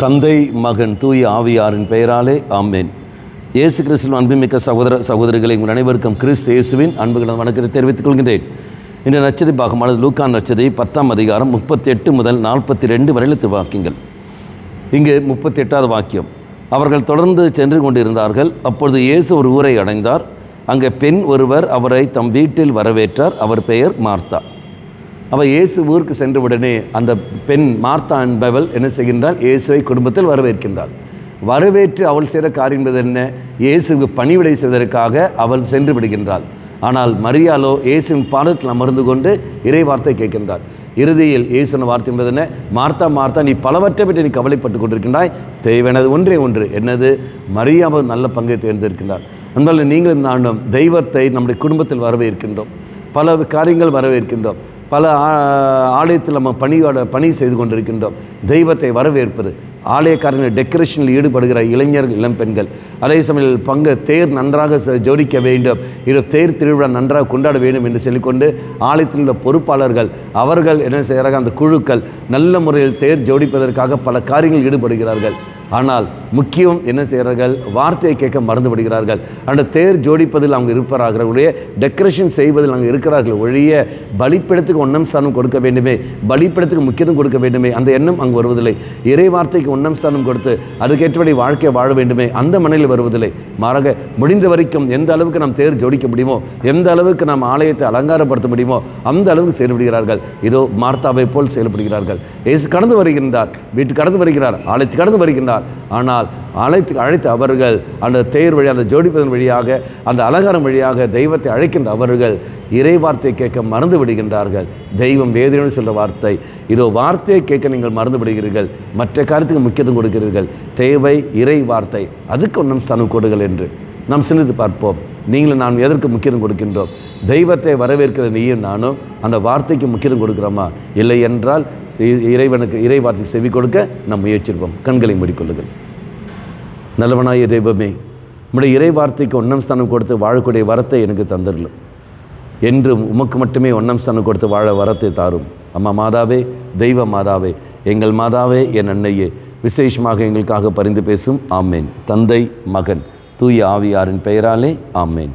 தந்தை மகன் தூய ஆவியாரின் பெயராலே ஆமேன். இயேசு கிறிஸ்துவின் அன்புமிக்க சகோதர சகோதரிகளை உங்கள் அனைவருக்கும் கிறிஸ்து இயேசுவின் அன்புகளை வணக்கத்தை தெரிவித்துக் கொள்கின்றேன். இந்த நற்செய்தி பாகமானது லூக்கா நற்செய்தி 10ஆம் அதிகாரம் 38 முதல் 42 வரை வாக்கியங்கள். இங்கு 38வது வாக்கியம். அவர்கள் தொடர்ந்து சென்று கொண்டிருந்தார்கள். அப்பொழுது இயேசு ஒரு ஊரை அடைந்தார். அங்கே பெண் ஒருவர் அவரை தம் வீட்டில் வரவேற்றார். அவர் பெயர் மார்த்தா. அவள் இயேசு ஊருக்கு சென்றவுடனே அந்த பெண் மார்த்தா என்பவள் என்ன செய்கின்றாள்? இயேசுவை குடும்பத்தில் வரவேற்கின்றாள். வரவேற்று அவள் செய்கிற காரியம் என்பது என்ன? இயேசுக்கு பணிவிடை செய்வதற்காக அவள் சென்று விடுகின்றாள். ஆனால் மரியாளோ இயேசுவின் பாதத்தில் அமர்ந்து கொண்டு இறை வார்த்தை கேட்கின்றாள். இறுதியில் இயேசுவின் வார்த்தை என்பது என்ன? மார்த்தா மார்த்தா, நீ பலவற்றை பற்றி நீ கவலைப்பட்டு கொண்டிருக்கின்றாய், தேவையானது ஒன்றே ஒன்று. என்னது? மரியாள் நல்ல பங்கை தேர்ந்தெடுக்கின்றார். அதனால் நீங்களும் நானும் தெய்வத்தை நம்முடைய குடும்பத்தில் வரவேற்கின்றோம். பல காரியங்கள் வரவேற்கின்றோம். பல ஆலயத்தில் நம்ம பணி செய்து கொண்டிருக்கின்றோம். தெய்வத்தை வரவேற்பது, ஆலயக்காரர்கள் டெக்கரேஷனில் ஈடுபடுகிற இளைஞர்கள், இளம்பெண்கள், அதே சமயம் தேர் நன்றாக ஜோடிக்க வேண்டும், இது தேர் திருவிழா நன்றாக கொண்டாட வேண்டும் என்று சொல்லிக்கொண்டு ஆலயத்தில் உள்ள பொறுப்பாளர்கள் அவர்கள் என்ன செய்கிறார்கள்? அந்த குழுக்கள் நல்ல முறையில் தேர் ஜோடிப்பதற்காக பல காரியங்கள் ஈடுபடுகிறார்கள். ஆனால் முக்கியம் என்ன செய்கிறார்கள்? வார்த்தையை கேட்க மறந்து விடுகிறார்கள். அந்த தேர் ஜோடிப்பதில் அவங்க இருப்பார்கள், டெக்கரேஷன் செய்வதில் அங்கே இருக்கிறார்கள். ஒழிய பலிப்பீடத்துக்கு ஒன்றாம் ஸ்தானம் கொடுக்க வேண்டுமே, பலிப்பீடத்துக்கு முக்கியத்துவம் கொடுக்க வேண்டுமே, அந்த எண்ணம் அங்கு வருவதில்லை. இறை வார்த்தைக்கு ஒன்றாம் ஸ்தானம் கொடுத்து அதுக்கேற்றபடி வாழ்க்கையை வாழ வேண்டுமே, அந்த மனையில் வருவதில்லை. மாறாக முடிந்த வரைக்கும் எந்த அளவுக்கு நாம் தேர் ஜோடிக்க முடியுமோ, எந்த அளவுக்கு நாம் ஆலயத்தை அலங்காரப்படுத்த முடியுமோ அந்த அளவுக்கு செயல்படுகிறார்கள். இதோ மார்த்தாவை போல் செயல்படுகிறார்கள். இயேசு கடந்து வருகின்றார், வீட்டுக்கு கடந்து வருகிறார், ஆலயத்துக்கு கடந்து வருகின்றார். ஆனால் அழைத்து அவர்கள் அந்த தேர் வழி, அந்த ஜோடிப்பதன் வழியாக, அந்த அலங்காரம் வழியாக தெய்வத்தை அழைக்கின்ற அவர்கள் இறை வார்த்தையை கேட்க மறந்து விடுகின்றார்கள். தெய்வம் வேதனையோடு சொல்கிற வார்த்தை, இதோ வார்த்தையை கேட்க நீங்கள் மறந்து விடுகிறீர்கள், மற்ற காரியத்துக்கு முக்கியத்துவம் கொடுக்கிறீர்கள். தேவை இறை வார்த்தை, அதுக்கு ஒன்றும் ஸ்தானம் கொடுங்கள் என்று நாம் சிந்தித்து பார்ப்போம். நீங்களும் நான் எதற்கு முக்கியத்துவம் கொடுக்கின்றோம்? தெய்வத்தை வரவேற்கிற நீயும் நானும் அந்த வார்த்தைக்கு முக்கியத்துவம் கொடுக்குறோமா? இல்லை என்றால் இறைவனுக்கு இறை வார்த்தை செவி கொடுக்க நாம் முயற்சிப்போம். கண்களை மூடிக்கொள்ளுங்கள். நல்லவனாய தெய்வமே, நம்முடைய இறை வார்த்தைக்கு ஒன்றாம் ஸ்தானம் கொடுத்து வாழக்கூடிய வரத்தை எனக்கு தந்துடலும். என்றும் உமக்கு மட்டுமே ஒன்றாம் ஸ்தானம் கொடுத்து வாழ வரத்தை தாரும். அம்மா மாதாவே, தெய்வ மாதாவே, எங்கள் மாதாவே, என் அன்னையே, விசேஷமாக எங்களுக்காக பரிந்து பேசும். ஆமேன். தந்தை மகன் தூய ஆவியாரின் பெயராலே ஆமேன்.